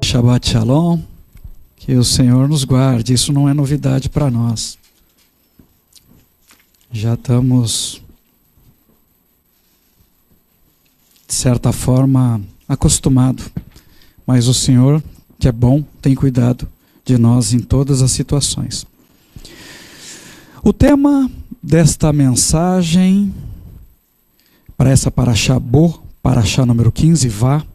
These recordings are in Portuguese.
Shabbat Shalom, que o Senhor nos guarde. Isso não é novidade para nós. Já estamos, de certa forma, acostumados. Mas o Senhor, que é bom, tem cuidado de nós em todas as situações. O tema desta mensagem, para essa Parashá Bo, Parashá número 15, Vá,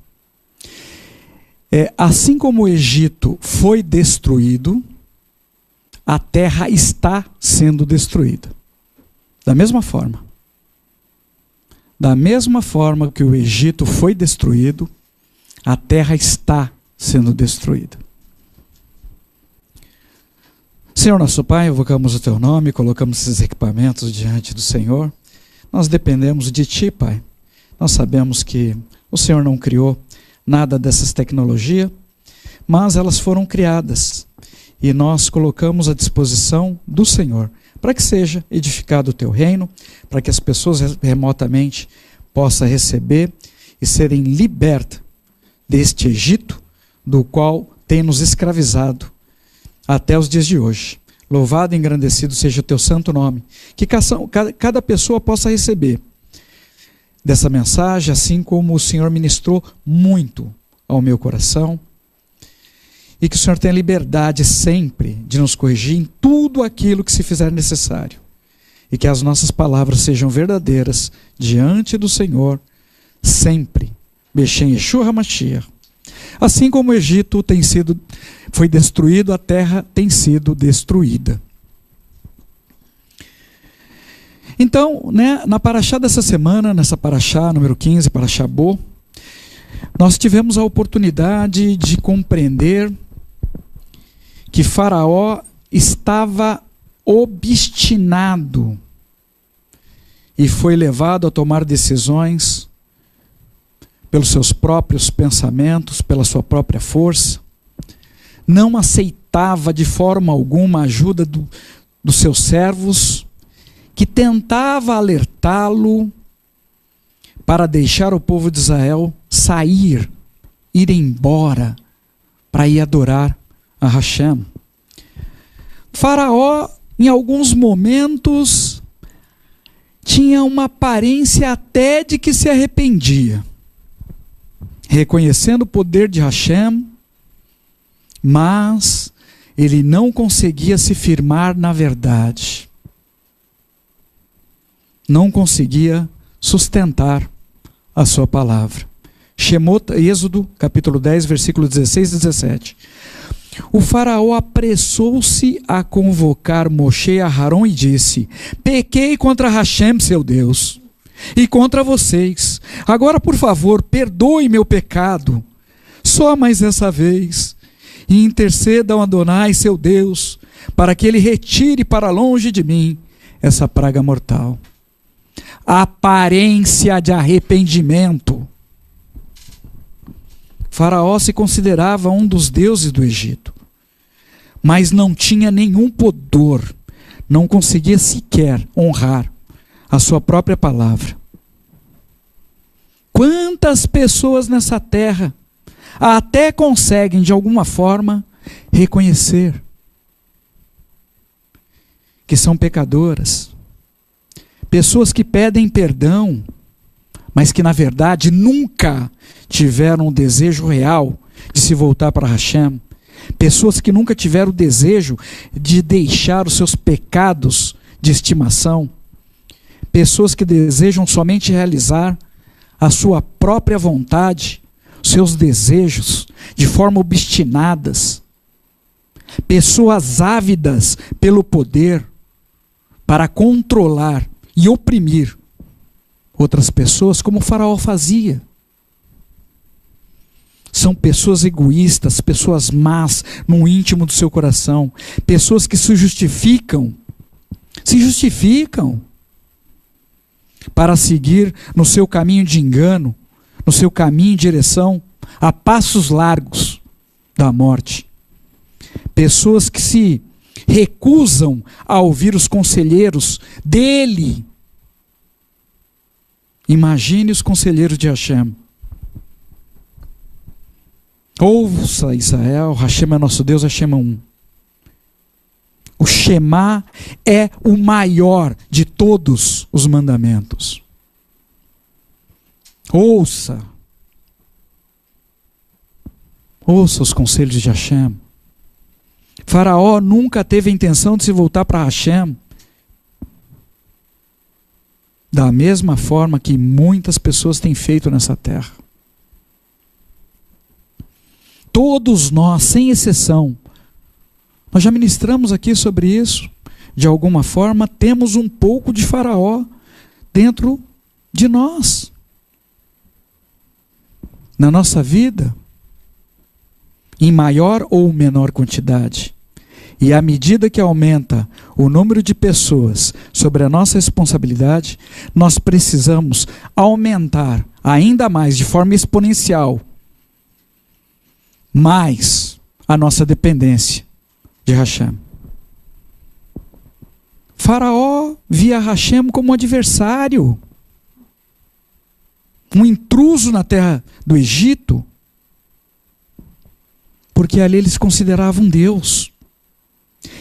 assim como o Egito foi destruído, a terra está sendo destruída. Da mesma forma que o Egito foi destruído, a terra está sendo destruída. Senhor nosso Pai, invocamos o Teu nome, colocamos esses equipamentos diante do Senhor. Nós dependemos de Ti, Pai. Nós sabemos que o Senhor não criou nada dessas tecnologias, mas elas foram criadas e nós colocamos à disposição do Senhor para que seja edificado o Teu reino, para que as pessoas remotamente possam receber e serem libertas deste Egito, do qual tem nos escravizado até os dias de hoje. Louvado e engrandecido seja o Teu santo nome, que cada pessoa possa receber dessa mensagem, assim como o Senhor ministrou muito ao meu coração, e que o Senhor tenha liberdade sempre de nos corrigir em tudo aquilo que se fizer necessário, e que as nossas palavras sejam verdadeiras diante do Senhor, sempre. Beshem Yeshua HaMashiach. Assim como o Egito foi destruído, a terra tem sido destruída. Então, na Parashá dessa semana, nessa Parashá número 15, Parashá Bo, nós tivemos a oportunidade de compreender que Faraó estava obstinado e foi levado a tomar decisões pelos seus próprios pensamentos, pela sua própria força. Não aceitava de forma alguma a ajuda dos seus servos, que tentava alertá-lo para deixar o povo de Israel ir embora, para ir adorar a Hashem. Faraó, em alguns momentos, tinha uma aparência até de que se arrependia, reconhecendo o poder de Hashem, mas ele não conseguia se firmar na verdade. Não conseguia sustentar a sua palavra. Shemot, Êxodo, capítulo 10, versículo 16 e 17. O faraó apressou-se a convocar Moshe e Aharon e disse: pequei contra Hashem, seu Deus, e contra vocês. Agora, por favor, perdoe meu pecado, só mais essa vez, e intercedam a Adonai, seu Deus, para que ele retire para longe de mim essa praga mortal. Aparência de arrependimento. Faraó se considerava um dos deuses do Egito, mas não tinha nenhum pudor, não conseguia sequer honrar a sua própria palavra. Quantas pessoas nessa terra até conseguem de alguma forma reconhecer que são pecadoras, pessoas que pedem perdão, mas que na verdade nunca tiveram o desejo real de se voltar para Hashem, pessoas que nunca tiveram o desejo de deixar os seus pecados de estimação, pessoas que desejam somente realizar a sua própria vontade, seus desejos de forma obstinadas, pessoas ávidas pelo poder para controlar e oprimir outras pessoas, como o faraó fazia. São pessoas egoístas, pessoas más no íntimo do seu coração, pessoas que se justificam para seguir no seu caminho de engano, no seu caminho em direção a passos largos da morte. pessoas que se recusam a ouvir os conselheiros dele. Imagine os conselheiros de Hashem. Ouça, Israel, Hashem é nosso Deus, Hashem é um. O Shema é o maior de todos os mandamentos. Ouça. Ouça os conselhos de Hashem. Faraó nunca teve a intenção de se voltar para Hashem. Da mesma forma que muitas pessoas têm feito nessa terra. Todos nós, sem exceção, nós já ministramos aqui sobre isso. De alguma forma, temos um pouco de Faraó dentro de nós. Na nossa vida, em maior ou menor quantidade. E à medida que aumenta o número de pessoas sobre a nossa responsabilidade, nós precisamos aumentar ainda mais, de forma exponencial, mais a nossa dependência de Hashem. Faraó via Hashem como um adversário, um intruso na terra do Egito, porque ali eles consideravam Deus.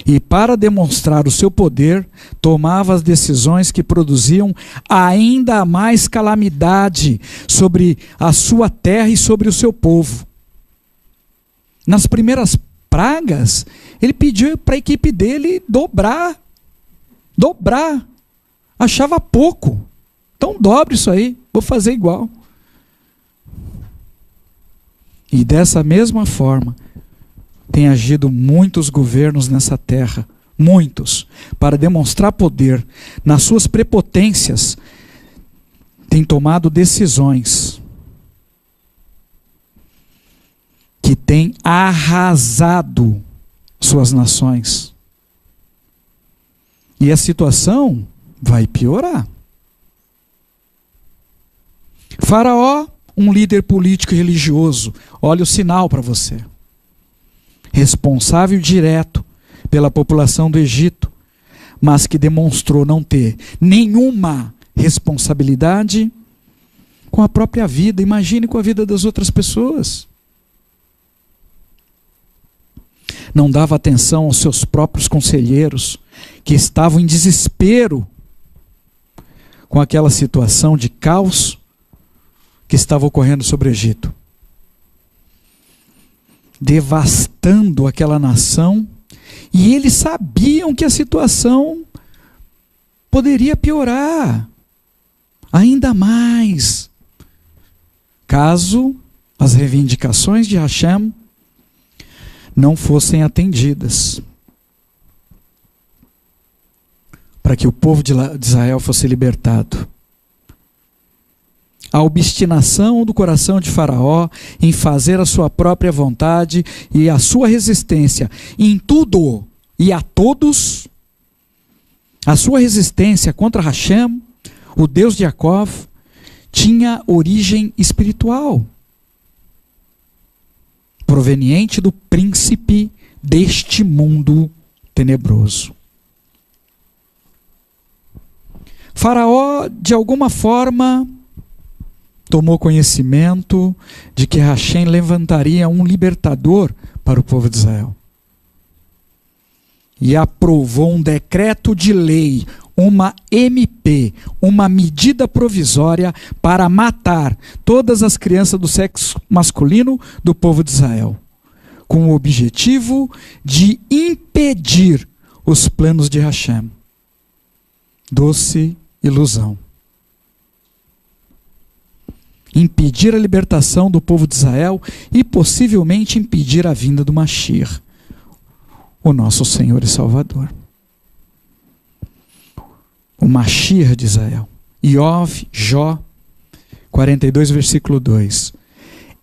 E para demonstrar o seu poder, tomava as decisões que produziam ainda mais calamidade sobre a sua terra e sobre o seu povo. Nas primeiras pragas, ele pediu para a equipe dele dobrar. Achava pouco. Então dobre isso aí, vou fazer igual. E dessa mesma forma, tem agido muitos governos nessa terra, muitos, para demonstrar poder nas suas prepotências, tem tomado decisões que têm arrasado suas nações. E a situação vai piorar. Faraó, um líder político e religioso, olha o sinal para você. Responsável direto pela população do Egito, mas que demonstrou não ter nenhuma responsabilidade com a própria vida. Imagine com a vida das outras pessoas. Não dava atenção aos seus próprios conselheiros, que estavam em desespero com aquela situação de caos que estava ocorrendo sobre o Egito, devastando aquela nação, e eles sabiam que a situação poderia piorar ainda mais, caso as reivindicações de Hashem não fossem atendidas, para que o povo de Israel fosse libertado. A obstinação do coração de Faraó em fazer a sua própria vontade e a sua resistência em tudo e a todos, a sua resistência contra Hashem, o Deus de Jacó, tinha origem espiritual, proveniente do príncipe deste mundo tenebroso. Faraó, de alguma forma, tomou conhecimento de que Hashem levantaria um libertador para o povo de Israel. E aprovou um decreto de lei, uma MP, uma medida provisória para matar todas as crianças do sexo masculino do povo de Israel, com o objetivo de impedir os planos de Hashem. Doce ilusão. Impedir a libertação do povo de Israel e possivelmente impedir a vinda do Mashiach, o nosso Senhor e Salvador. O Mashiach de Israel. Iov, Jó 42, versículo 2.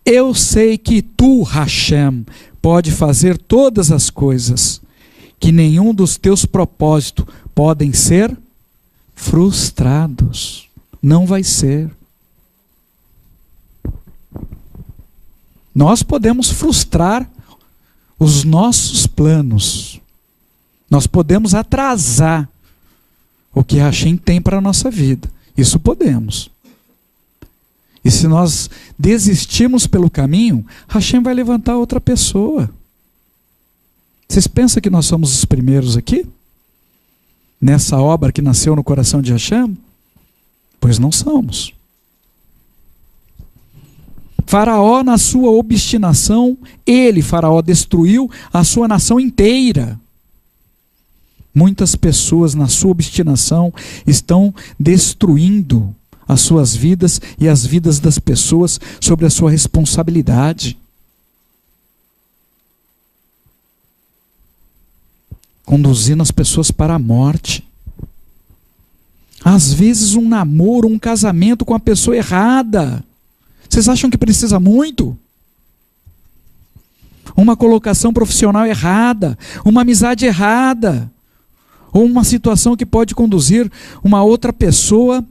Eu sei que tu, Hashem, pode fazer todas as coisas, que nenhum dos teus propósitos podem ser frustrados. Não vai ser. Nós podemos frustrar os nossos planos. Nós podemos atrasar o que Hashem tem para a nossa vida. Isso podemos. E se nós desistirmos pelo caminho, Hashem vai levantar outra pessoa. Vocês pensam que nós somos os primeiros aqui? Nessa obra que nasceu no coração de Hashem? Pois não somos. Faraó, na sua obstinação, Faraó, destruiu a sua nação inteira. Muitas pessoas, na sua obstinação, estão destruindo as suas vidas e as vidas das pessoas sobre a sua responsabilidade. Conduzindo as pessoas para a morte. Às vezes um namoro, um casamento com a pessoa errada. Vocês acham que precisa muito? Uma colocação profissional errada, uma amizade errada, ou uma situação que pode conduzir uma outra pessoa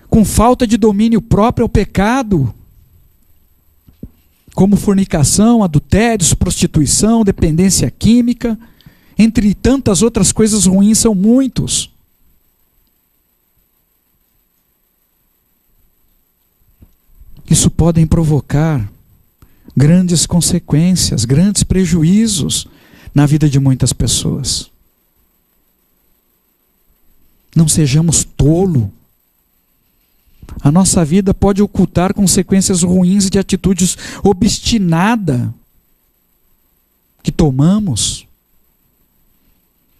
com falta de domínio próprio ao pecado, como fornicação, adultérios, prostituição, dependência química, entre tantas outras coisas ruins, são muitos. Isso podem provocar grandes consequências, grandes prejuízos na vida de muitas pessoas. Não sejamos tolos. A nossa vida pode ocultar consequências ruins de atitudes obstinadas que tomamos,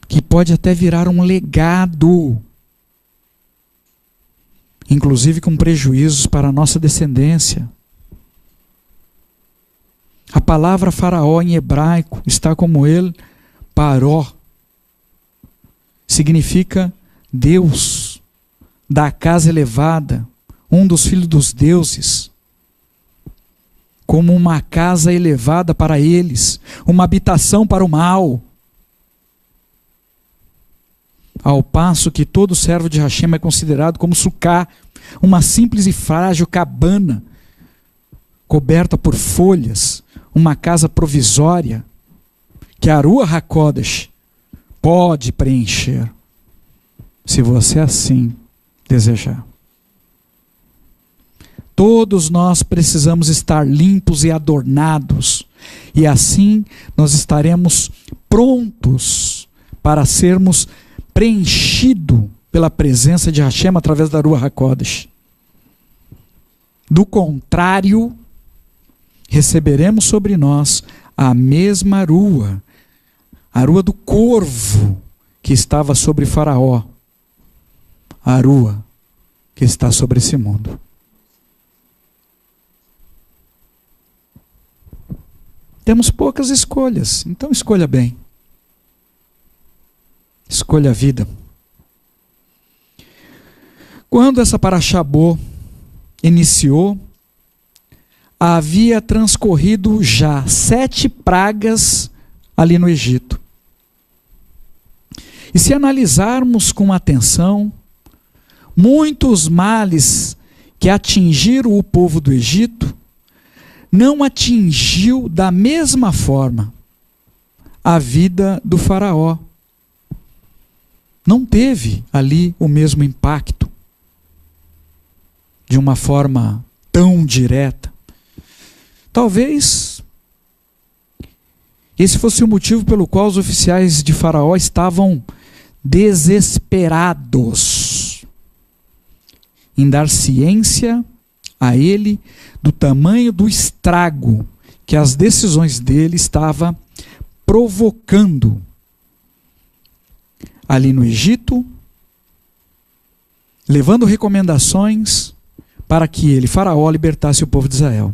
que pode até virar um legado, inclusive com prejuízos para a nossa descendência. A palavra faraó em hebraico está como ele, paró. Significa Deus da casa elevada, um dos filhos dos deuses. Como uma casa elevada para eles, uma habitação para o mal. Ao passo que todo servo de Hashem é considerado como sucá, uma simples e frágil cabana, coberta por folhas, uma casa provisória, que a Ruach HaKodesh pode preencher, se você assim desejar. Todos nós precisamos estar limpos e adornados, e assim nós estaremos prontos para sermos preenchidos pela presença de Hashem através da Ruach HaKodesh. Do contrário, receberemos sobre nós a mesma Ruach, a Ruach do corvo que estava sobre Faraó, a Ruach que está sobre esse mundo. Temos poucas escolhas, então escolha bem. Escolha a vida. Quando essa Parashá Bo iniciou, havia transcorrido já 7 pragas ali no Egito. E se analisarmos com atenção, muitos males que atingiram o povo do Egito, não atingiu da mesma forma a vida do faraó. Não teve ali o mesmo impacto, de uma forma tão direta. Talvez esse fosse o motivo pelo qual os oficiais de Faraó estavam desesperados em dar ciência a ele do tamanho do estrago que as decisões dele estavam provocando ali no Egito, levando recomendações para que ele, Faraó, libertasse o povo de Israel.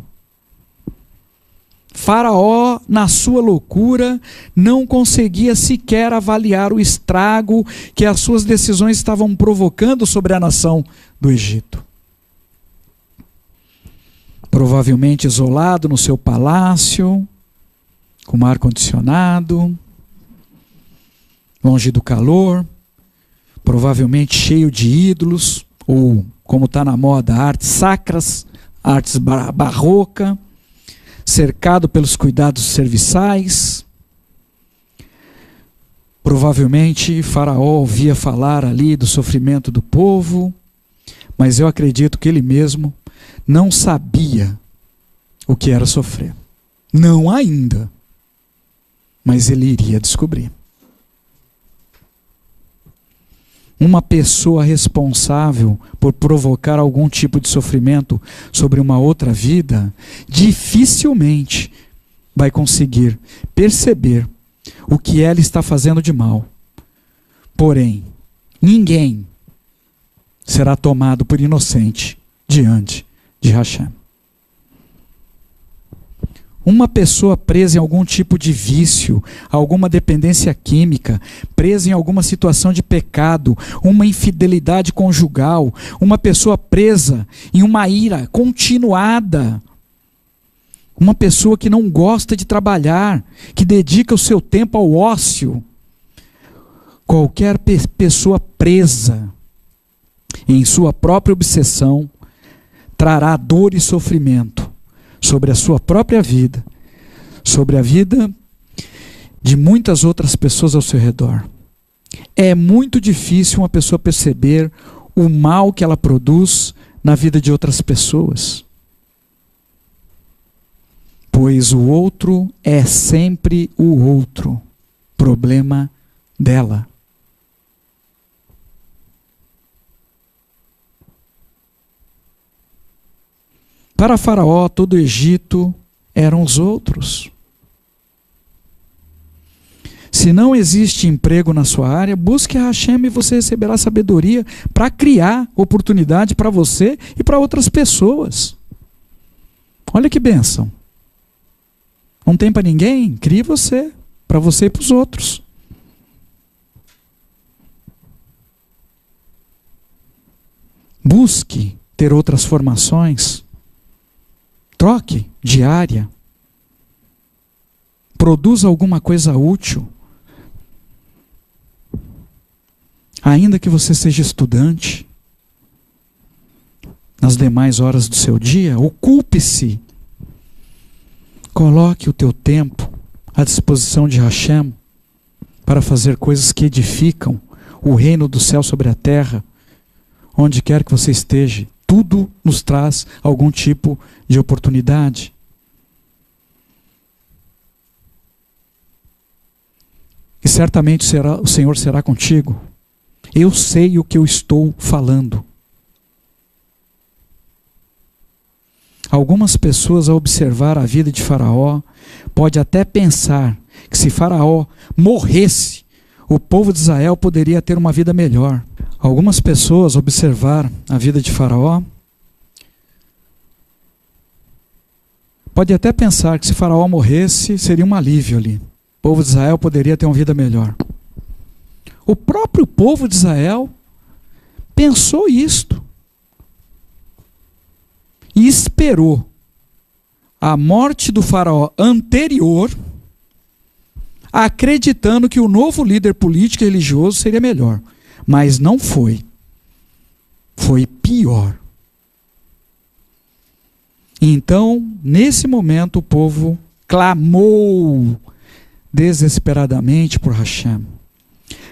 Faraó, na sua loucura, não conseguia sequer avaliar o estrago que as suas decisões estavam provocando sobre a nação do Egito. Provavelmente isolado no seu palácio, com ar-condicionado, longe do calor, provavelmente cheio de ídolos, ou, como está na moda, artes sacras, artes barroca, cercado pelos cuidados serviçais. Provavelmente Faraó ouvia falar ali do sofrimento do povo, mas eu acredito que ele mesmo não sabia o que era sofrer. Não ainda, mas ele iria descobrir. Uma pessoa responsável por provocar algum tipo de sofrimento sobre uma outra vida, dificilmente vai conseguir perceber o que ela está fazendo de mal. Porém, ninguém será tomado por inocente diante de Hashem. Uma pessoa presa em algum tipo de vício, alguma dependência química, presa em alguma situação de pecado, uma infidelidade conjugal, uma pessoa presa em uma ira continuada, uma pessoa que não gosta de trabalhar, que dedica o seu tempo ao ócio, qualquer pessoa presa em sua própria obsessão trará dor e sofrimento sobre a sua própria vida, sobre a vida de muitas outras pessoas ao seu redor. É muito difícil uma pessoa perceber o mal que ela produz na vida de outras pessoas, pois o outro é sempre o outro, problema dela. Para Faraó, todo o Egito eram os outros. Se não existe emprego na sua área, busque a Hashem e você receberá sabedoria para criar oportunidade para você e para outras pessoas. Olha que bênção. Não tem para ninguém? Crie você, para você e para os outros. Busque ter outras formações. Troque diária. Produza alguma coisa útil. Ainda que você seja estudante, nas demais horas do seu dia, ocupe-se. Coloque o teu tempo à disposição de Hashem para fazer coisas que edificam o reino do céu sobre a terra, onde quer que você esteja. Tudo nos traz algum tipo de oportunidade. E certamente o Senhor será contigo. Eu sei o que eu estou falando. Algumas pessoas, ao observar a vida de Faraó, pode até pensar que se Faraó morresse, o povo de Israel poderia ter uma vida melhor. Algumas pessoas, ao observar a vida de Faraó, pode até pensar que se Faraó morresse, seria um alívio ali. O povo de Israel poderia ter uma vida melhor. O próprio povo de Israel pensou isto. E esperou a morte do Faraó anterior, acreditando que o novo líder político e religioso seria melhor. Mas não foi. Foi pior. Então, nesse momento, o povo clamou desesperadamente por Hashem.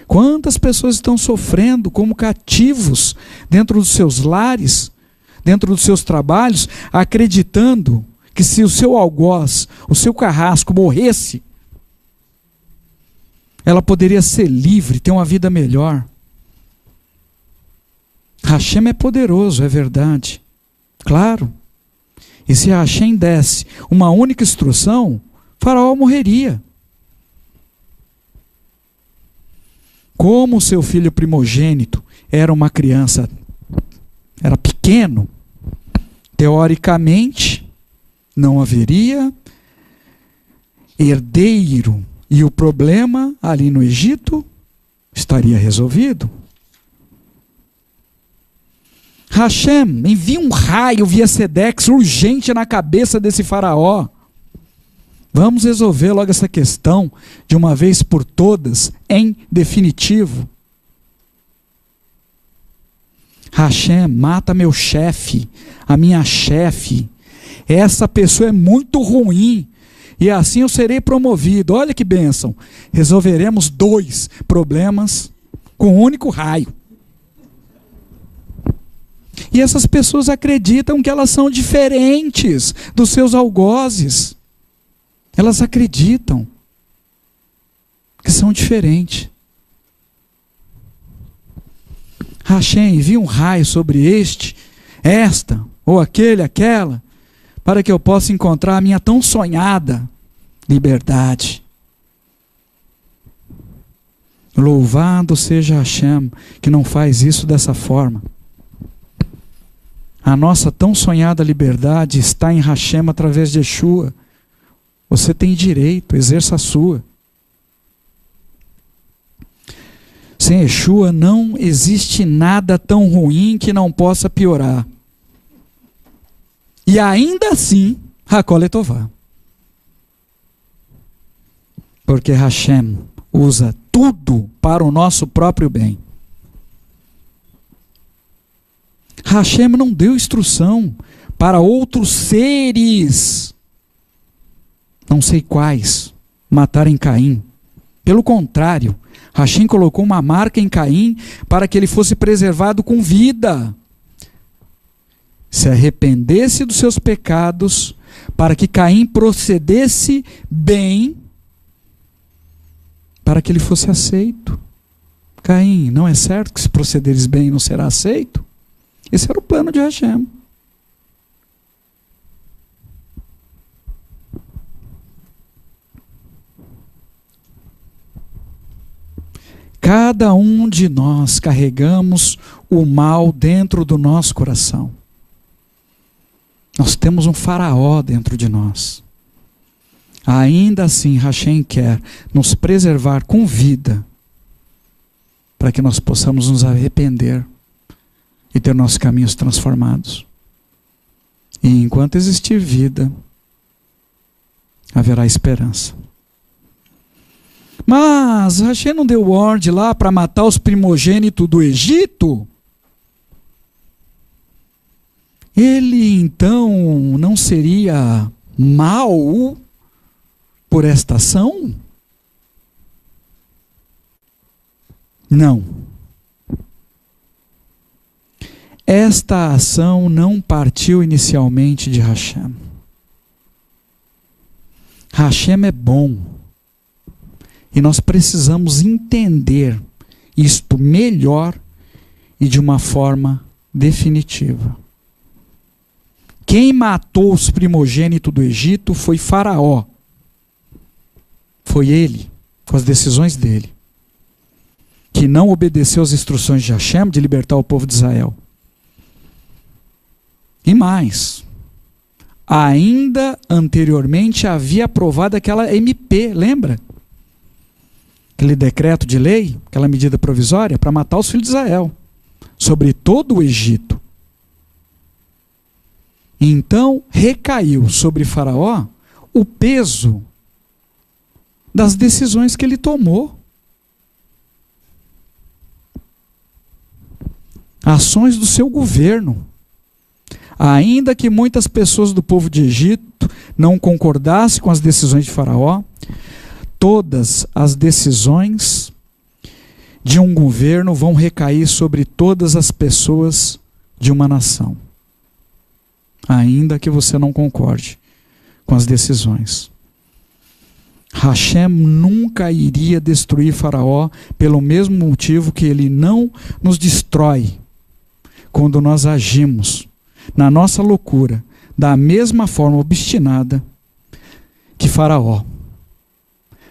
Quantas pessoas estão sofrendo como cativos dentro dos seus lares, dentro dos seus trabalhos, acreditando que se o seu algoz, o seu carrasco morresse, ela poderia ser livre, ter uma vida melhor. Hashem é poderoso, é verdade. Claro. E se Hashem desse uma única instrução, Faraó morreria. Como o seu filho primogênito era uma criança, era pequeno, teoricamente não haveria herdeiro e o problema ali no Egito estaria resolvido. Hashem envia um raio via Sedex urgente na cabeça desse faraó. Vamos resolver logo essa questão de uma vez por todas, em definitivo. Hashem, mata meu chefe, a minha chefe. essa pessoa é muito ruim, e assim eu serei promovido. Olha que bênção, resolveremos 2 problemas com um único raio. E essas pessoas acreditam que elas são diferentes dos seus algozes. Elas acreditam que são diferentes. Hashem, envia um raio sobre esta, ou aquela, para que eu possa encontrar a minha tão sonhada liberdade. Louvado seja Hashem, que não faz isso dessa forma. A nossa tão sonhada liberdade está em Hashem através de Yeshua. Você tem direito, exerça a sua. Sem Yeshua não existe nada tão ruim que não possa piorar. E ainda assim, Hakol Letová. Porque Hashem usa tudo para o nosso próprio bem. Hashem não deu instrução para outros seres, não sei quais, matarem Caim. Pelo contrário, Hashem colocou uma marca em Caim para que ele fosse preservado com vida. Se arrependesse dos seus pecados, para que Caim procedesse bem, para que ele fosse aceito. Caim, não é certo que se procederes bem não será aceito? Esse era o plano de Hashem. Cada um de nós carregamos o mal dentro do nosso coração. Nós temos um faraó dentro de nós. Ainda assim, Hashem quer nos preservar com vida, para que nós possamos nos arrepender e ter nossos caminhos transformados. E enquanto existir vida, haverá esperança. Mas Hashem não deu ordem lá para matar os primogênitos do Egito? Ele então não seria mau por esta ação? Não. Esta ação não partiu inicialmente de Hashem. Hashem é bom. E nós precisamos entender isto melhor e de uma forma definitiva. Quem matou os primogênitos do Egito foi Faraó. Foi ele, com as decisões dele, que não obedeceu às instruções de Hashem de libertar o povo de Israel. E mais, ainda anteriormente havia aprovado aquela MP, lembra? Aquele decreto de lei, aquela medida provisória para matar os filhos de Israel, sobre todo o Egito. Então recaiu sobre Faraó o peso das decisões que ele tomou. Ações do seu governo. Ainda que muitas pessoas do povo de Egito não concordassem com as decisões de Faraó, todas as decisões de um governo vão recair sobre todas as pessoas de uma nação. Ainda que você não concorde com as decisões. Hashem nunca iria destruir Faraó pelo mesmo motivo que ele não nos destrói quando nós agimos na nossa loucura, da mesma forma obstinada que Faraó,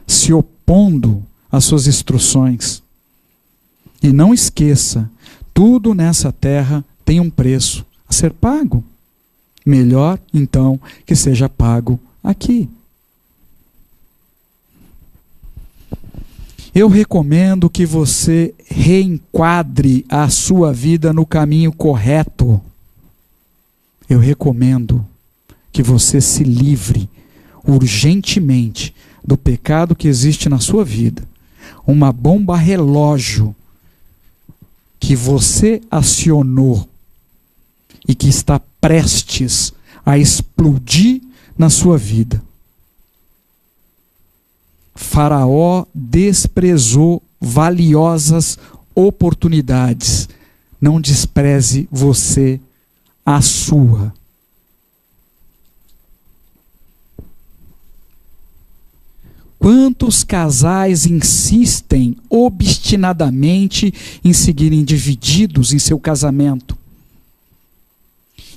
se opondo às suas instruções. E não esqueça, tudo nessa terra tem um preço a ser pago. Melhor, então, que seja pago aqui. Eu recomendo que você reenquadre a sua vida no caminho correto. Eu recomendo que você se livre urgentemente do pecado que existe na sua vida. Uma bomba relógio que você acionou e que está prestes a explodir na sua vida. Faraó desprezou valiosas oportunidades. Não despreze você a sua. Quantos casais insistem obstinadamente em seguirem divididos em seu casamento?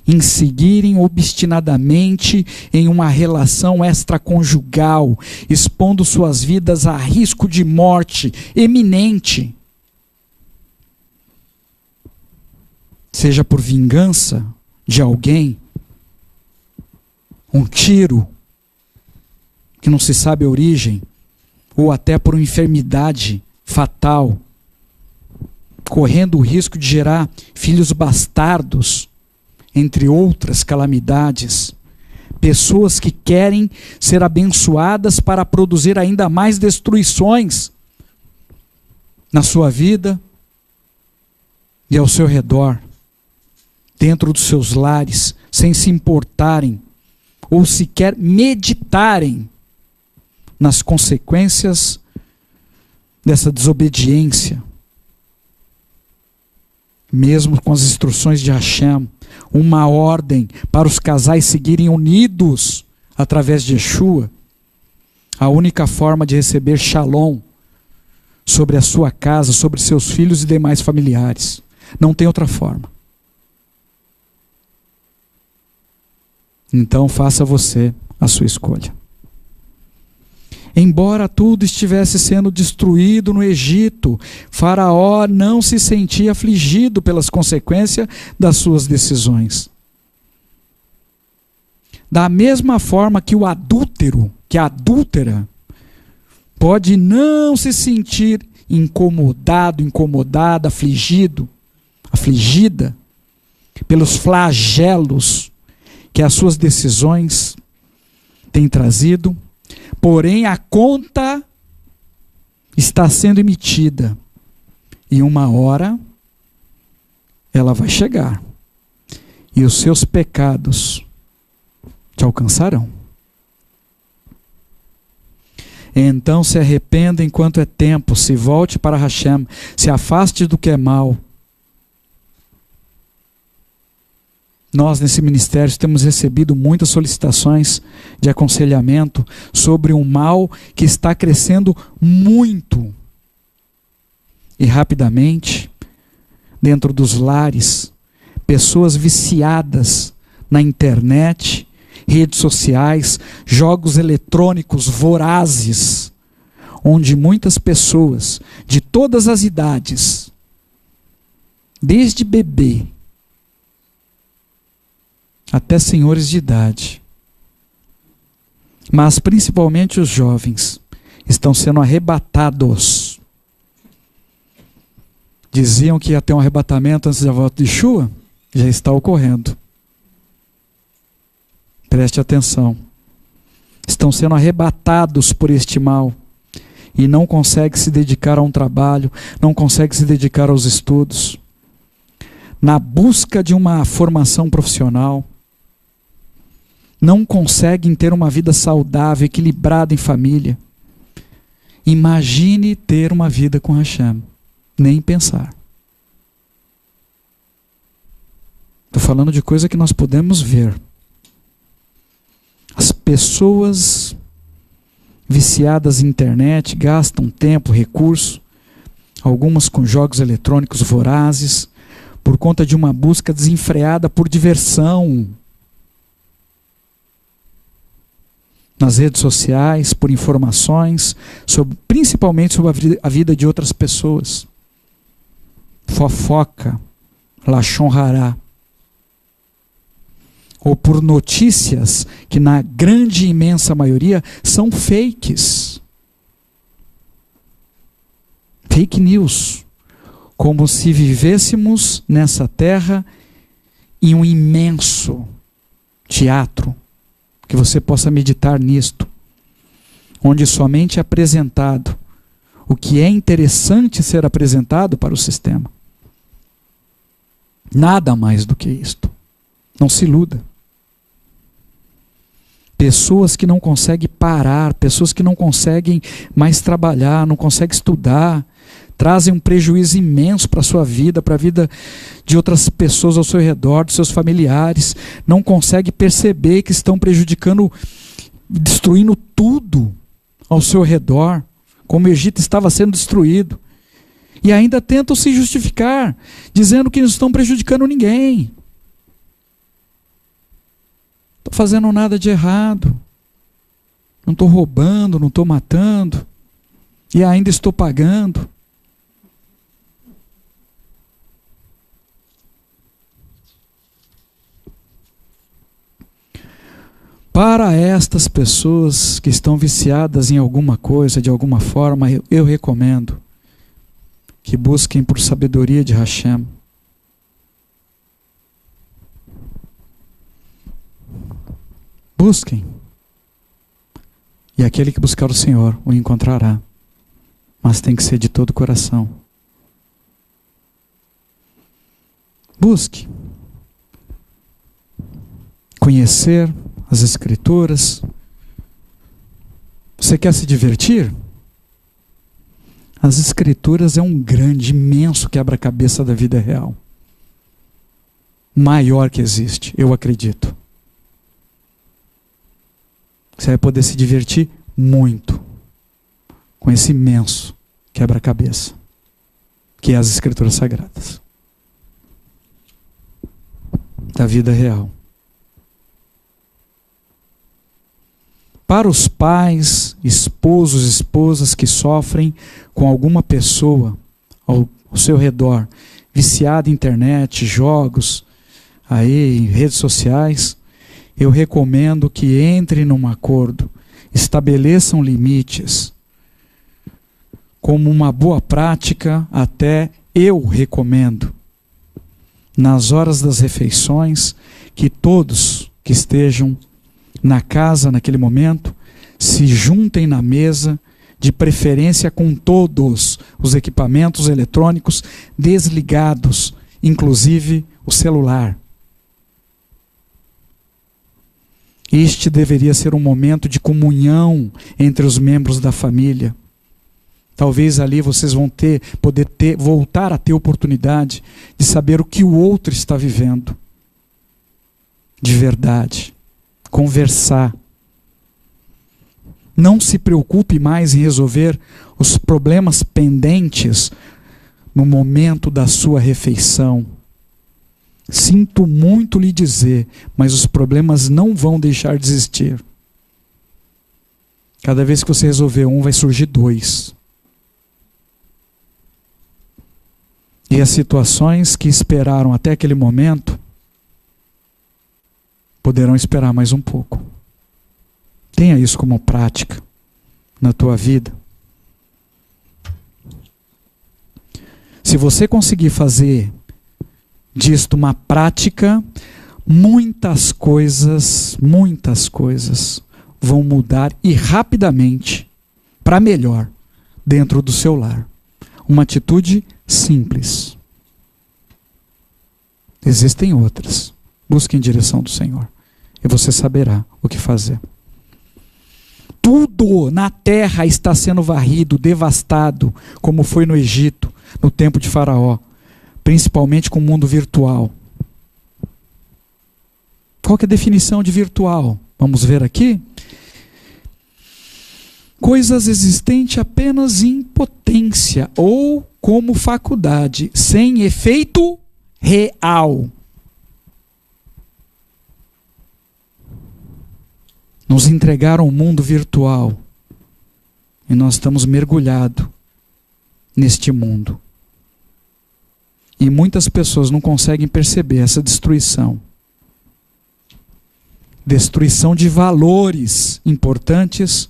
Em seguirem obstinadamente em uma relação extraconjugal, expondo suas vidas a risco de morte iminente. Seja por vingança de alguém, um tiro que não se sabe a origem, ou até por uma enfermidade fatal, correndo o risco de gerar filhos bastardos, entre outras calamidades. Pessoas que querem ser abençoadas para produzir ainda mais destruições na sua vida e ao seu redor, dentro dos seus lares, sem se importarem ou sequer meditarem nas consequências dessa desobediência. Mesmo com as instruções de Hashem, uma ordem para os casais seguirem unidos através de Yeshua, a única forma de receber Shalom sobre a sua casa, sobre seus filhos e demais familiares. Não tem outra forma. Então faça você a sua escolha. Embora tudo estivesse sendo destruído no Egito, Faraó não se sentia afligido pelas consequências das suas decisões. Da mesma forma que o adúltero, que a adúltera, pode não se sentir incomodado, incomodada, afligida pelos flagelos que as suas decisões têm trazido, porém a conta está sendo emitida e uma hora ela vai chegar e os seus pecados te alcançarão. Então se arrependa enquanto é tempo, se volte para Hashem, se afaste do que é mal. Nós, nesse ministério, temos recebido muitas solicitações de aconselhamento sobre um mal que está crescendo muito e rapidamente dentro dos lares. Pessoas viciadas na internet, redes sociais, jogos eletrônicos vorazes, onde muitas pessoas de todas as idades, desde bebê até senhores de idade, mas principalmente os jovens, estão sendo arrebatados. Diziam que ia ter um arrebatamento antes da volta de Yeshua, já está ocorrendo. Preste atenção. Estão sendo arrebatados por este mal e não conseguem se dedicar a um trabalho, não conseguem se dedicar aos estudos, na busca de uma formação profissional. Não conseguem ter uma vida saudável, equilibrada em família. Imagine ter uma vida com Hashem. Nem pensar. Estou falando de coisa que nós podemos ver. As pessoas viciadas em internet gastam tempo, recurso, algumas com jogos eletrônicos vorazes, por conta de uma busca desenfreada por diversão. Nas redes sociais, por informações, principalmente sobre a vida de outras pessoas. Fofoca, lashon hará. Ou por notícias que na grande e imensa maioria são fakes. Fake news. Como se vivêssemos nessa terra em um imenso teatro. Que você possa meditar nisto, onde somente é apresentado o que é interessante ser apresentado para o sistema. Nada mais do que isto. Não se iluda. Pessoas que não conseguem parar, pessoas que não conseguem mais trabalhar, não conseguem estudar, trazem um prejuízo imenso para a sua vida, para a vida de outras pessoas ao seu redor, dos seus familiares, não conseguem perceber que estão prejudicando, destruindo tudo ao seu redor, como o Egito estava sendo destruído. E ainda tentam se justificar, dizendo que não estão prejudicando ninguém. Não estou fazendo nada de errado. Não estou roubando, não estou matando. E ainda estou pagando. Para estas pessoas que estão viciadas em alguma coisa, de alguma forma, eu recomendo que busquem por sabedoria de Hashem. Busquem. E aquele que buscar o Senhor o encontrará. Mas tem que ser de todo o coração. Busque. Conhecer as Escrituras. Você quer se divertir? As Escrituras é um grande, imenso quebra-cabeça da vida real. Maior que existe, eu acredito. Você vai poder se divertir muito com esse imenso quebra-cabeça, que é as Escrituras Sagradas da vida real. Para os pais, esposos, esposas que sofrem com alguma pessoa ao seu redor, viciada em internet, jogos, aí, em redes sociais, eu recomendo que entrem num acordo, estabeleçam limites. Como uma boa prática, até eu recomendo, nas horas das refeições, que todos que estejam na casa naquele momento, se juntem na mesa, de preferência com todos os equipamentos eletrônicos desligados, inclusive o celular. Este deveria ser um momento de comunhão entre os membros da família. Talvez ali vocês vão voltar a ter oportunidade de saber o que o outro está vivendo. De verdade. Conversar. Não se preocupe mais em resolver os problemas pendentes no momento da sua refeição. Sinto muito lhe dizer, mas os problemas não vão deixar de existir. Cada vez que você resolver um, vai surgir dois. E as situações que esperaram até aquele momento poderão esperar mais um pouco. Tenha isso como prática na tua vida. Se você conseguir fazer disto uma prática, muitas coisas vão mudar e rapidamente para melhor dentro do seu lar. Uma atitude simples. Existem outras. Busque em direção do Senhor e você saberá o que fazer. Tudo na terra está sendo varrido, devastado, como foi no Egito, no tempo de Faraó, principalmente com o mundo virtual. Qual que é a definição de virtual? Vamos ver aqui. Coisas existentes apenas em potência ou como faculdade, sem efeito real. Nos entregaram um mundo virtual e nós estamos mergulhados neste mundo. E muitas pessoas não conseguem perceber essa destruição. Destruição de valores importantes,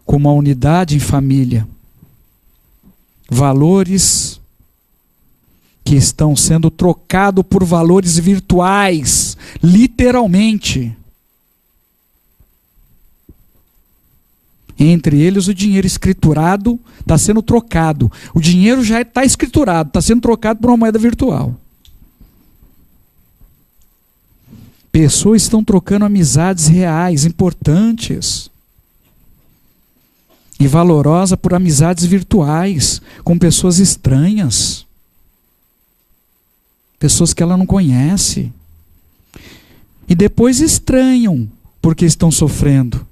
como a unidade em família. Valores que estão sendo trocados por valores virtuais, literalmente. Entre eles o dinheiro escriturado está sendo trocado. O dinheiro já está escriturado, está sendo trocado por uma moeda virtual. Pessoas estão trocando amizades reais, importantes e valorosas por amizades virtuais, com pessoas estranhas, pessoas que ela não conhece. E depois estranham porque estão sofrendo.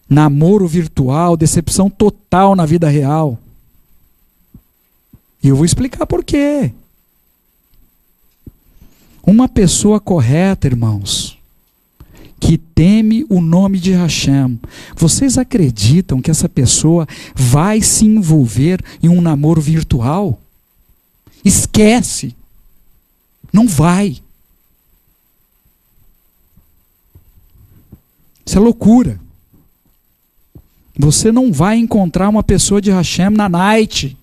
Namoro virtual, decepção total na vida real. E eu vou explicar por quê. Uma pessoa correta, irmãos, que teme o nome de Hashem, vocês acreditam que essa pessoa vai se envolver em um namoro virtual? Esquece. Não vai. Isso é loucura. Você não vai encontrar uma pessoa de Hashem na night.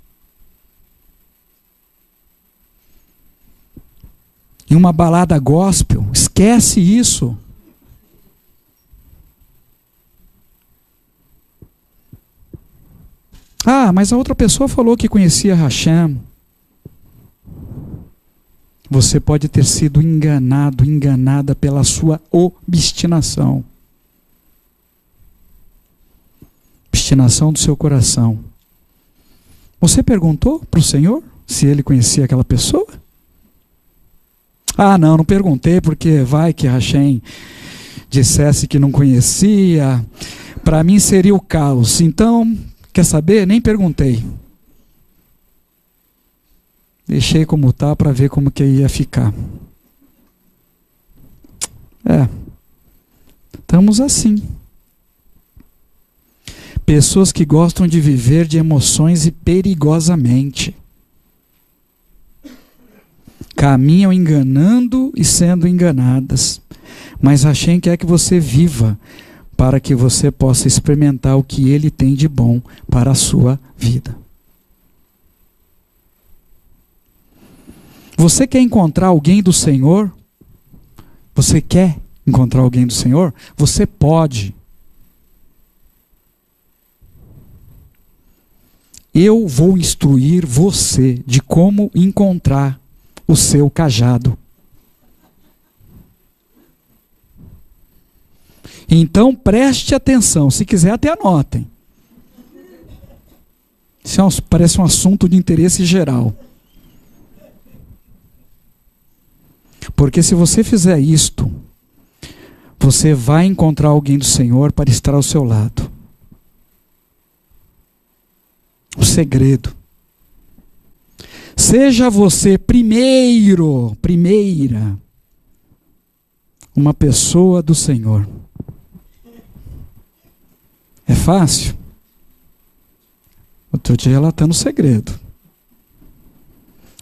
Em uma balada gospel. Esquece isso. Ah, mas a outra pessoa falou que conhecia Hashem. Você pode ter sido enganado, enganada pela sua obstinação. Obstinação do seu coração. Você perguntou para o Senhor se ele conhecia aquela pessoa? Ah, não perguntei, porque vai que Hashem dissesse que não conhecia. Para mim seria o caos. Então, quer saber? Nem perguntei. Deixei como tá para ver como que ia ficar. Estamos assim. Pessoas que gostam de viver de emoções e perigosamente. Caminham enganando e sendo enganadas. Mas Hashem quer que você viva para que você possa experimentar o que Ele tem de bom para a sua vida. Você quer encontrar alguém do Senhor? Você quer encontrar alguém do Senhor? Você pode. Eu vou instruir você de como encontrar o seu cajado. Então preste atenção, se quiser até anotem. Isso parece um assunto de interesse geral. Porque se você fizer isto, você vai encontrar alguém do Senhor para estar ao seu lado. O segredo. Seja você primeira, uma pessoa do Senhor. É fácil? Eu estou te relatando o segredo.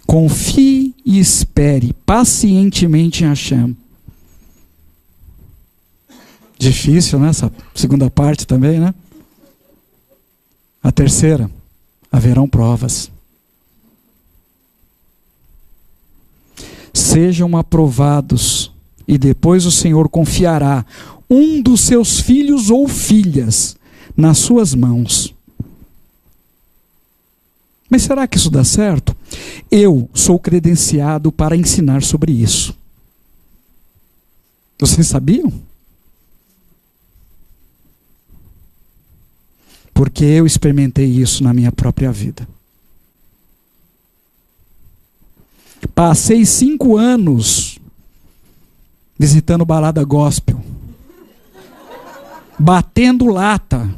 Confie e espere pacientemente em Hashem. Difícil, né? Essa segunda parte também, né? A terceira, haverão provas. Sejam aprovados, e depois o Senhor confiará um dos seus filhos ou filhas nas suas mãos. Mas será que isso dá certo? Eu sou credenciado para ensinar sobre isso. Vocês sabiam? Porque eu experimentei isso na minha própria vida. Passei 5 anos visitando balada gospel, batendo lata,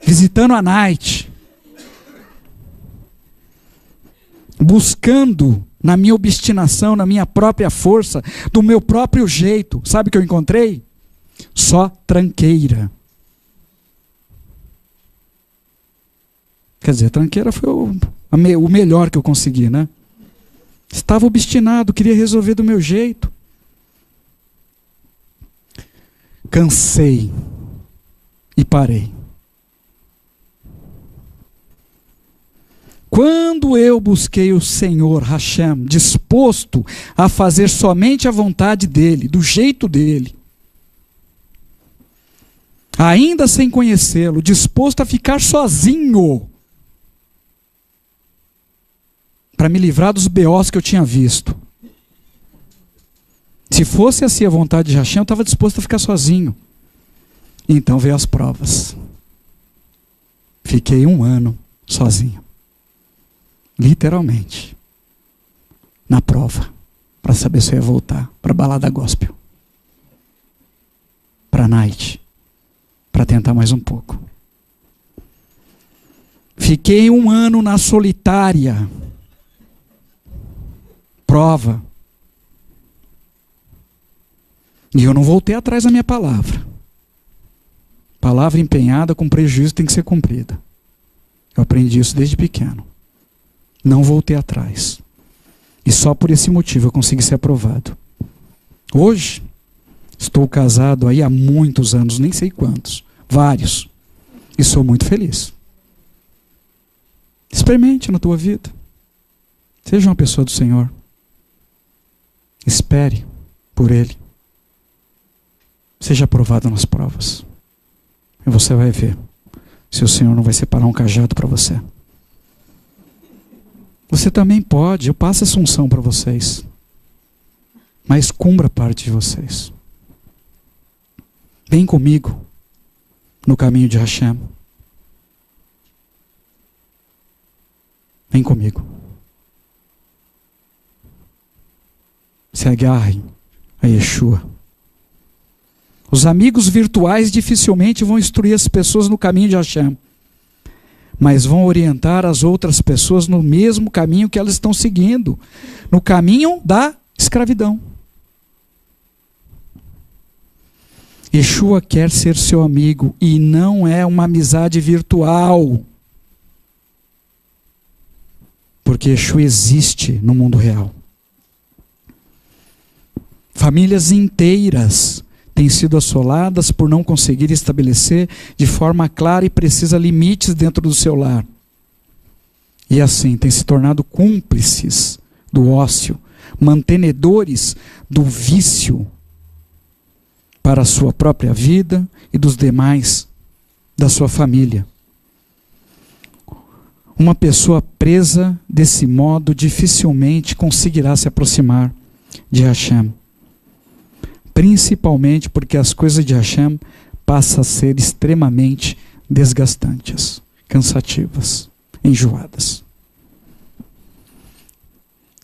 visitando a night, buscando na minha obstinação, na minha própria força, do meu próprio jeito. Sabe o que eu encontrei? Só tranqueira. Quer dizer, tranqueira foi o melhor que eu consegui, né? Estava obstinado, queria resolver do meu jeito. Cansei e parei. Quando eu busquei o Senhor, Hashem, disposto a fazer somente a vontade dEle, do jeito dEle, ainda sem conhecê-lo, disposto a ficar sozinho, para me livrar dos BOs que eu tinha visto. Se fosse assim a vontade de Hashem, eu estava disposto a ficar sozinho. Então veio as provas. Fiquei 1 ano sozinho. Literalmente. Na prova. Para saber se eu ia voltar para a balada gospel. Para a night. Para tentar mais um pouco. Fiquei 1 ano na solitária. Prova. E eu não voltei atrás da minha palavra. Palavra empenhada com prejuízo tem que ser cumprida. Eu aprendi isso desde pequeno. Não voltei atrás. E só por esse motivo eu consegui ser aprovado. Hoje, estou casado aí há muitos anos, nem sei quantos. Vários. E sou muito feliz. Experimente na tua vida. Seja uma pessoa do Senhor. Espere por Ele. Seja aprovado nas provas. E você vai ver se o Senhor não vai separar um cajado para você. Você também pode. Eu passo essa unção para vocês. Mas cumpra parte de vocês. Vem comigo no caminho de Hashem. Vem comigo. Se agarrem a Yeshua. Os amigos virtuais dificilmente vão instruir as pessoas no caminho de Hashem, mas vão orientar as outras pessoas no mesmo caminho que elas estão seguindo, no caminho da escravidão. Yeshua quer ser seu amigo e não é uma amizade virtual, porque Yeshua existe no mundo real. Famílias inteiras têm sido assoladas por não conseguir estabelecer de forma clara e precisa limites dentro do seu lar. E assim têm se tornado cúmplices do ócio, mantenedores do vício para a sua própria vida e dos demais da sua família. Uma pessoa presa desse modo dificilmente conseguirá se aproximar de Hashem. Principalmente porque as coisas de Hashem passam a ser extremamente desgastantes, cansativas, enjoadas.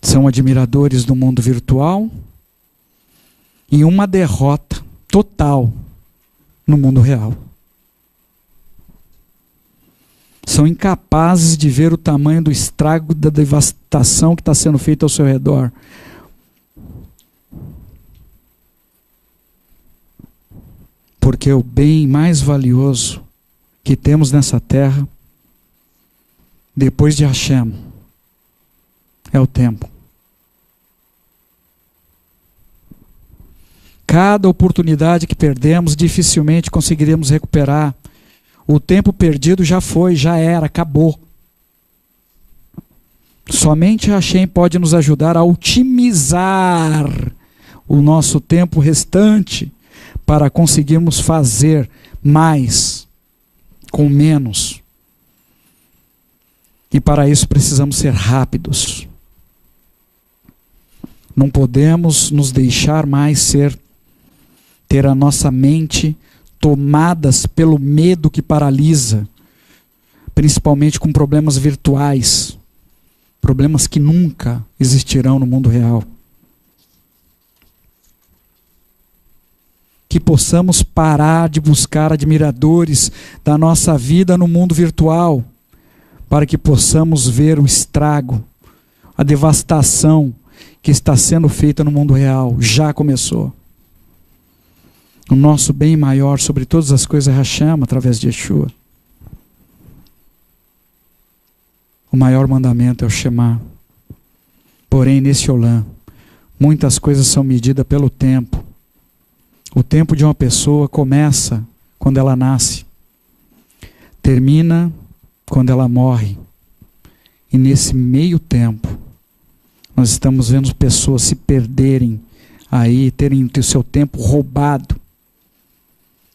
São admiradores do mundo virtual e uma derrota total no mundo real. São incapazes de ver o tamanho do estrago, da devastação que está sendo feita ao seu redor. Porque o bem mais valioso que temos nessa terra, depois de Hashem, é o tempo. Cada oportunidade que perdemos, dificilmente conseguiremos recuperar. O tempo perdido já foi, já era, acabou. Somente Hashem pode nos ajudar a otimizar o nosso tempo restante, para conseguirmos fazer mais com menos. E para isso precisamos ser rápidos. Não podemos nos deixar mais ter a nossa mente tomadas pelo medo que paralisa, principalmente com problemas virtuais, problemas que nunca existirão no mundo real. Que possamos parar de buscar admiradores da nossa vida no mundo virtual, para que possamos ver o estrago, a devastação que está sendo feita no mundo real. Já começou. O nosso bem maior sobre todas as coisas é Hashem, através de Yeshua. O maior mandamento é o Shema. Porém, nesse Olam, muitas coisas são medidas pelo tempo. O tempo de uma pessoa começa quando ela nasce, termina quando ela morre. E nesse meio tempo, nós estamos vendo pessoas se perderem aí, terem o seu tempo roubado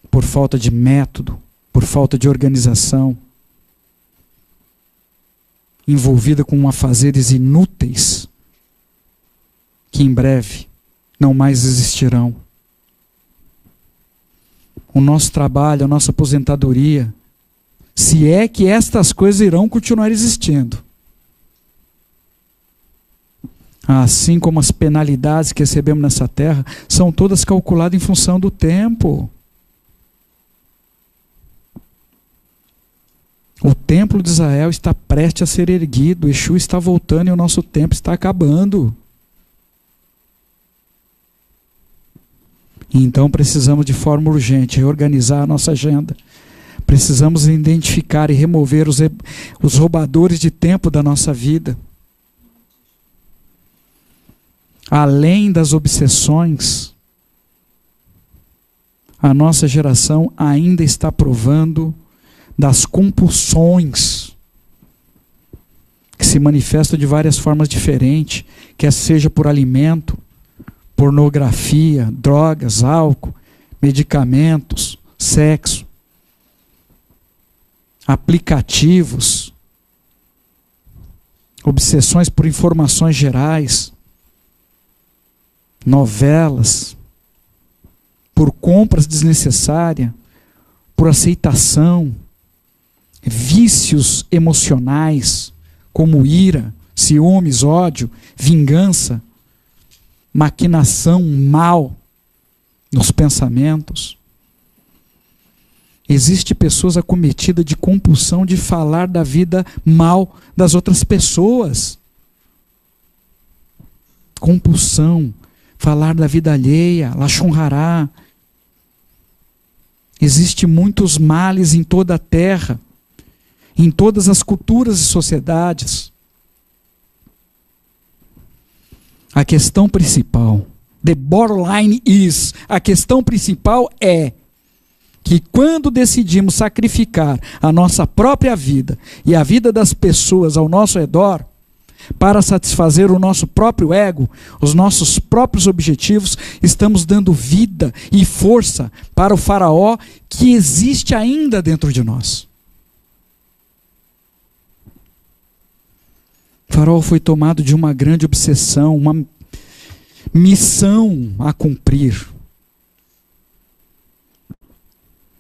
por falta de método, por falta de organização. envolvida com afazeres inúteis que em breve não mais existirão. O nosso trabalho, a nossa aposentadoria, se é que estas coisas irão continuar existindo. Assim como as penalidades que recebemos nessa terra, são todas calculadas em função do tempo. O templo de Israel está prestes a ser erguido, Exu está voltando e o nosso tempo está acabando. Então precisamos de forma urgente reorganizar a nossa agenda. Precisamos identificar e remover os roubadores de tempo da nossa vida. Além das obsessões, a nossa geração ainda está provando das compulsões que se manifestam de várias formas diferentes, quer seja por alimento, pornografia, drogas, álcool, medicamentos, sexo, aplicativos, obsessões por informações gerais, novelas, por compras desnecessárias, por aceitação, vícios emocionais, como ira, ciúmes, ódio, vingança, maquinação mal nos pensamentos. Existem pessoas acometidas de compulsão de falar da vida mal das outras pessoas. Compulsão. Falar da vida alheia, Lashon Hará. Existem muitos males em toda a terra, em todas as culturas e sociedades. A questão principal, the bottom line is, a questão principal é que quando decidimos sacrificar a nossa própria vida e a vida das pessoas ao nosso redor, para satisfazer o nosso próprio ego, os nossos próprios objetivos, estamos dando vida e força para o faraó que existe ainda dentro de nós. O faraó foi tomado de uma grande obsessão, uma missão a cumprir.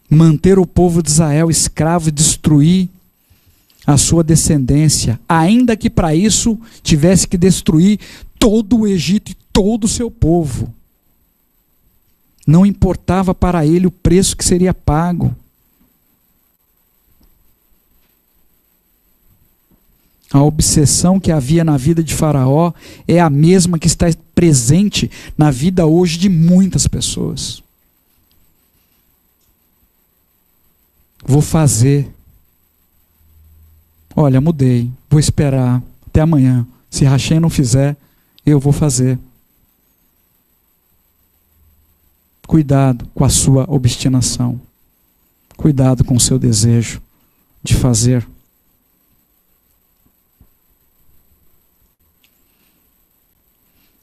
Manter o povo de Israel escravo e destruir a sua descendência, ainda que para isso tivesse que destruir todo o Egito e todo o seu povo. Não importava para ele o preço que seria pago. A obsessão que havia na vida de Faraó é a mesma que está presente na vida hoje de muitas pessoas. Vou fazer. Olha, mudei, vou esperar até amanhã. Se Hashem não fizer, eu vou fazer. Cuidado com a sua obstinação. Cuidado com o seu desejo de fazer.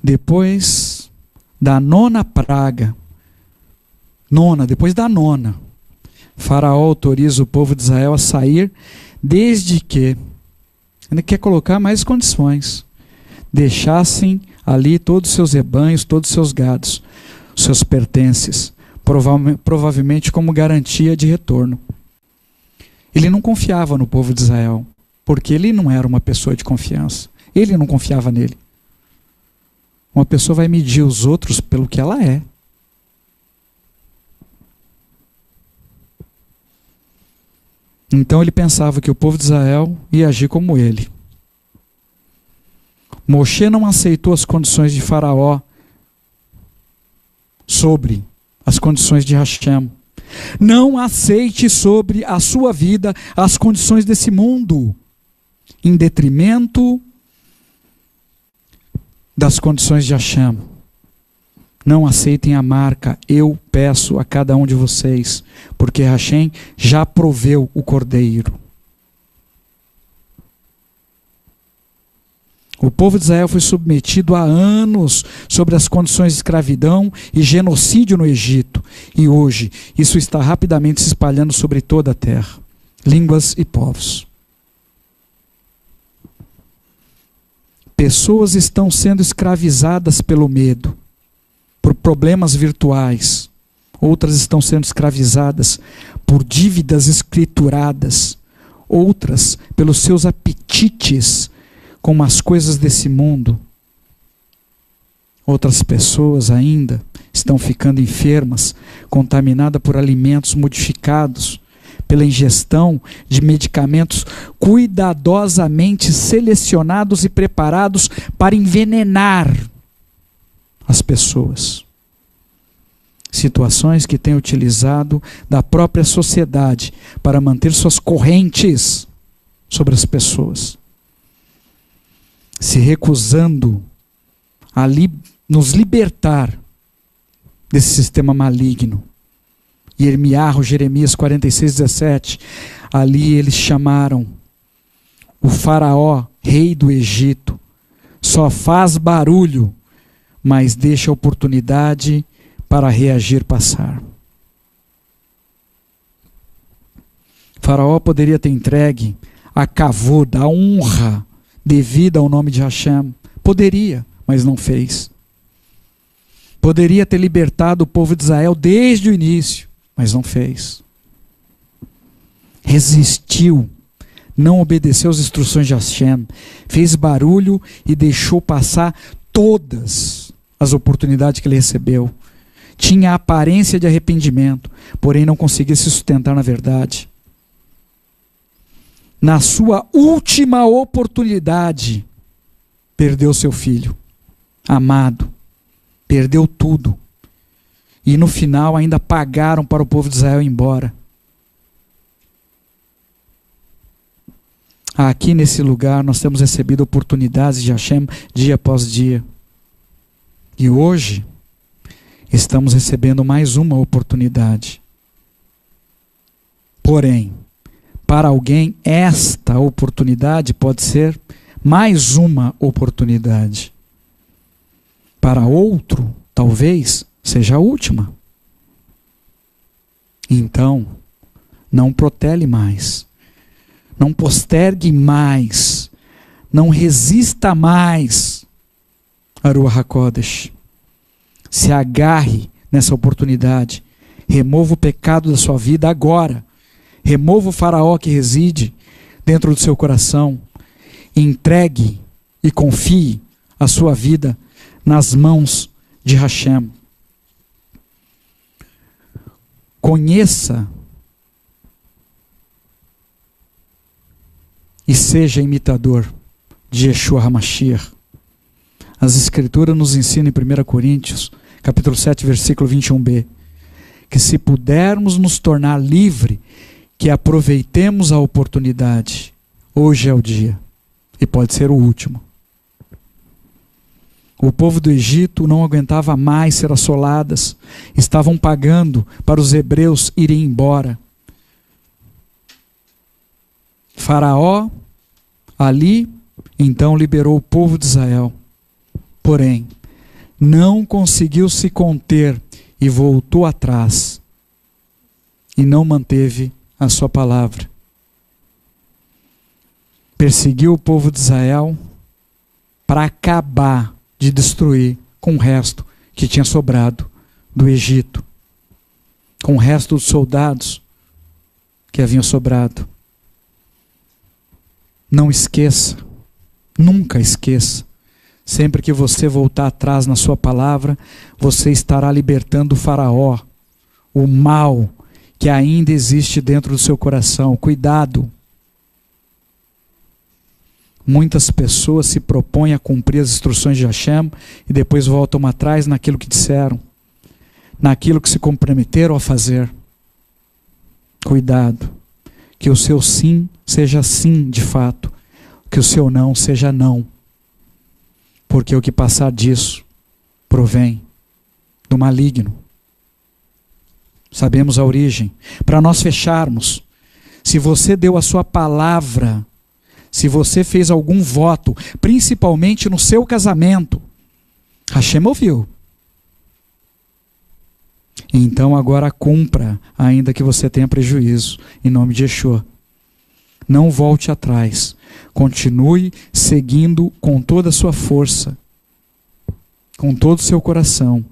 Depois da nona praga, depois da nona, Faraó autoriza o povo de Israel a sair, desde que, ele quer colocar mais condições, deixassem ali todos os seus rebanhos, todos os seus gados, os seus pertences, provavelmente como garantia de retorno. Ele não confiava no povo de Israel, porque ele não era uma pessoa de confiança. Ele não confiava nele. Uma pessoa vai medir os outros pelo que ela é. Então ele pensava que o povo de Israel ia agir como ele. Moshe não aceitou as condições de Faraó sobre as condições de Hashem. Não aceite sobre a sua vida as condições desse mundo, em detrimento das condições de Hashem. Não aceitem a marca, eu peço a cada um de vocês, porque Hashem já proveu o cordeiro. O povo de Israel foi submetido há anos sobre as condições de escravidão e genocídio no Egito. E hoje, isso está rapidamente se espalhando sobre toda a terra, línguas e povos. Pessoas estão sendo escravizadas pelo medo, por problemas virtuais. Outras estão sendo escravizadas por dívidas escrituradas. Outras pelos seus apetites com as coisas desse mundo. Outras pessoas ainda estão ficando enfermas, contaminadas por alimentos modificados, pela ingestão de medicamentos cuidadosamente selecionados e preparados para envenenar as pessoas. Situações que têm utilizado da própria sociedade para manter suas correntes sobre as pessoas, se recusando a nos libertar desse sistema maligno. Jeremias 46:17, ali eles chamaram o faraó, rei do Egito, só faz barulho, mas deixa a oportunidade para reagir passar. Faraó poderia ter entregue a kavod, a honra devida ao nome de Hashem. Poderia, mas não fez. Poderia ter libertado o povo de Israel desde o início, mas não fez. Resistiu, não obedeceu às instruções de Hashem, fez barulho e deixou passar todas as oportunidades que ele recebeu. Tinha a aparência de arrependimento, porém não conseguia se sustentar na verdade. Na sua última oportunidade, perdeu seu filho amado, perdeu tudo. E no final ainda pagaram para o povo de Israel ir embora. Aqui nesse lugar nós temos recebido oportunidades de Hashem dia após dia. E hoje estamos recebendo mais uma oportunidade. Porém, para alguém esta oportunidade pode ser mais uma oportunidade. Para outro, talvez seja a última. Então, não protele mais. Não postergue mais. Não resista mais. Ruach HaKodesh. Se agarre nessa oportunidade. Remova o pecado da sua vida agora. Remova o faraó que reside dentro do seu coração. Entregue e confie a sua vida nas mãos de Hashem. Conheça e seja imitador de Yeshua HaMashiach. As Escrituras nos ensinam em 1 Coríntios, capítulo 7, versículo 21b, que se pudermos nos tornar livres, que aproveitemos a oportunidade. Hoje é o dia, e pode ser o último. O povo do Egito não aguentava mais ser assoladas, estavam pagando para os hebreus irem embora. Faraó, ali, então liberou o povo de Israel. Porém, não conseguiu se conter e voltou atrás. E não manteve a sua palavra. Perseguiu o povo de Israel para acabar de destruir com o resto que tinha sobrado do Egito, com o resto dos soldados que haviam sobrado. Não esqueça, nunca esqueça, sempre que você voltar atrás na sua palavra, você estará libertando o faraó, o mal que ainda existe dentro do seu coração. Cuidado! Muitas pessoas se propõem a cumprir as instruções de Hashem e depois voltam atrás naquilo que disseram, naquilo que se comprometeram a fazer. Cuidado, que o seu sim seja sim de fato, que o seu não seja não, porque o que passar disso provém do maligno. Sabemos a origem. Para nós fecharmos, se você deu a sua palavra, se você fez algum voto, principalmente no seu casamento, Hashem ouviu. Então agora cumpra, ainda que você tenha prejuízo, em nome de Yeshua. Não volte atrás. Continue seguindo com toda a sua força, com todo o seu coração.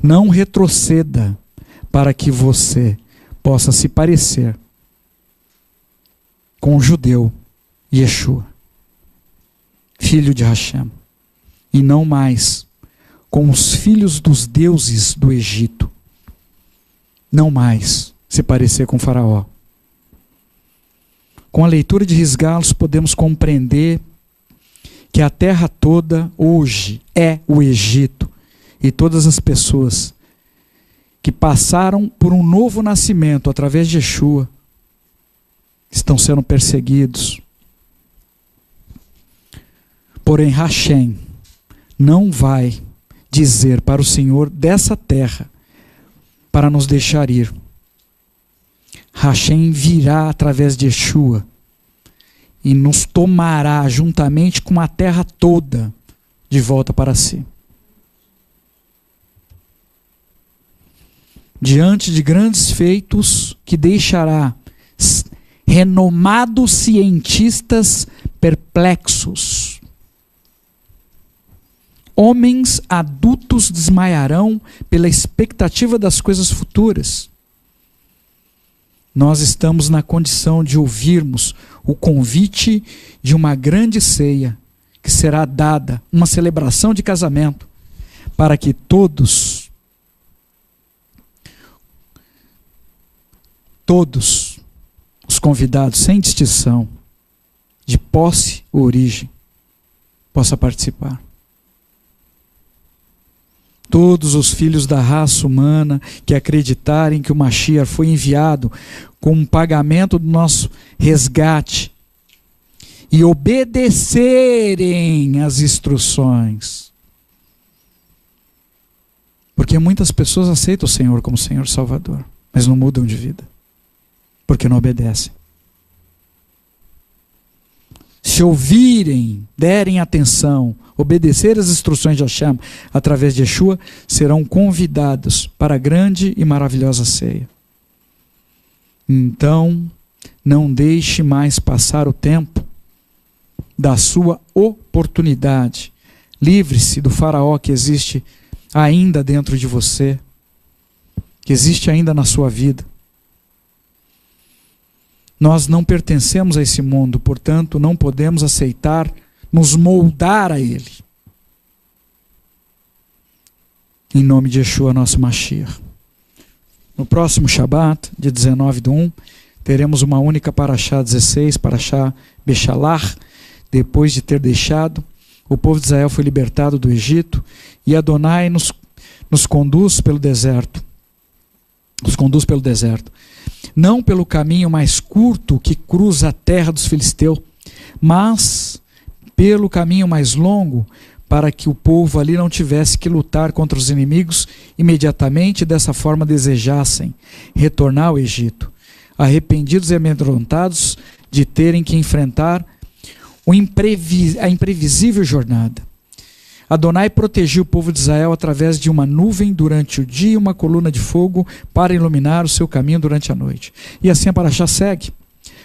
Não retroceda para que você possa se parecer com o judeu Yeshua, filho de Hashem, e não mais com os filhos dos deuses do Egito. Não mais se parecer com Faraó. Com a leitura de Risgalos podemos compreender que a terra toda hoje é o Egito, e todas as pessoas que passaram por um novo nascimento através de Yeshua estão sendo perseguidos. Porém, Hashem não vai dizer para o Senhor dessa terra para nos deixar ir. Hashem virá através de Yeshua e nos tomará juntamente com a terra toda de volta para si. Diante de grandes feitos que deixará renomados cientistas perplexos. Homens adultos desmaiarão pela expectativa das coisas futuras. Nós estamos na condição de ouvirmos o convite de uma grande ceia que será dada, uma celebração de casamento, para que todos os convidados, sem distinção de posse ou origem, possam participar. Todos os filhos da raça humana que acreditarem que o Mashiach foi enviado como pagamento do nosso resgate e obedecerem às instruções. Porque muitas pessoas aceitam o Senhor como Senhor Salvador, mas não mudam de vida, porque não obedecem. Se ouvirem, derem atenção, obedecer às instruções de Hashem através de Yeshua, serão convidados para a grande e maravilhosa ceia. Então, não deixe mais passar o tempo da sua oportunidade. Livre-se do faraó que existe ainda dentro de você, que existe ainda na sua vida. Nós não pertencemos a esse mundo, portanto, não podemos aceitar nos moldar a ele. Em nome de Yeshua, nosso Mashiach. No próximo Shabat, dia 19/1, teremos uma única Parashá 16, Parashá Bechalach. Depois de ter deixado, o povo de Israel foi libertado do Egito, e Adonai nos conduz pelo deserto. Nos conduz pelo deserto. Não pelo caminho mais curto que cruza a terra dos filisteus, mas pelo caminho mais longo, para que o povo ali não tivesse que lutar contra os inimigos imediatamente, e dessa forma desejassem retornar ao Egito, arrependidos e amedrontados de terem que enfrentar a imprevisível jornada. Adonai protegeu o povo de Israel através de uma nuvem durante o dia e uma coluna de fogo para iluminar o seu caminho durante a noite. E assim a Parashá segue.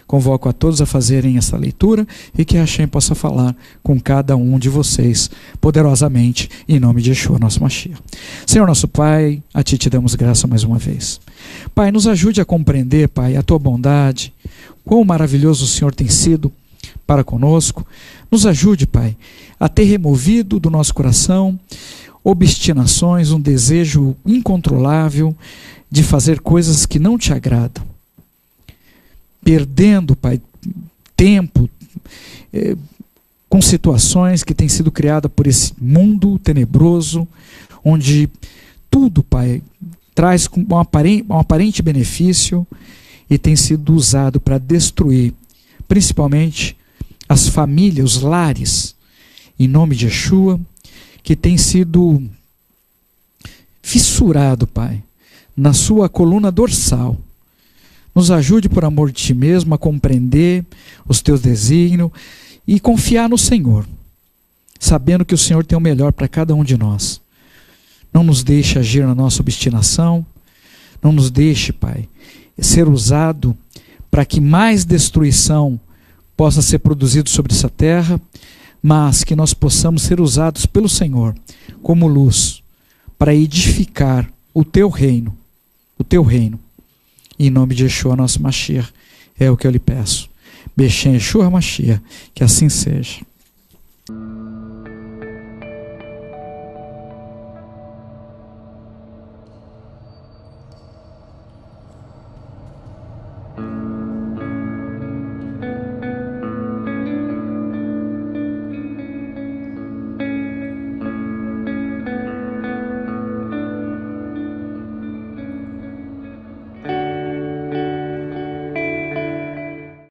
Convoco a todos a fazerem essa leitura e que Hashem possa falar com cada um de vocês poderosamente, em nome de Yeshua, nosso Mashiach. Senhor nosso Pai, a Ti te damos graça mais uma vez. Pai, nos ajude a compreender, Pai, a Tua bondade, quão maravilhoso o Senhor tem sido para conosco. Nos ajude, Pai, a ter removido do nosso coração obstinações, um desejo incontrolável de fazer coisas que não Te agradam. Perdendo, Pai, tempo com situações que têm sido criadas por esse mundo tenebroso, onde tudo, Pai, traz um aparente benefício e tem sido usado para destruir, principalmente as famílias, os lares, em nome de Yeshua, que tem sido fissurado, Pai, na sua coluna dorsal. Nos ajude, por amor de Ti mesmo, a compreender os Teus desígnios e confiar no Senhor, sabendo que o Senhor tem o melhor para cada um de nós. Não nos deixe agir na nossa obstinação, não nos deixe, Pai, ser usado para que mais destruição possa ser produzido sobre essa terra, mas que nós possamos ser usados pelo Senhor como luz para edificar o teu reino, Em nome de Yeshua, nosso Mashiach, é o que eu lhe peço. Beshem Yeshua Mashiach, que assim seja.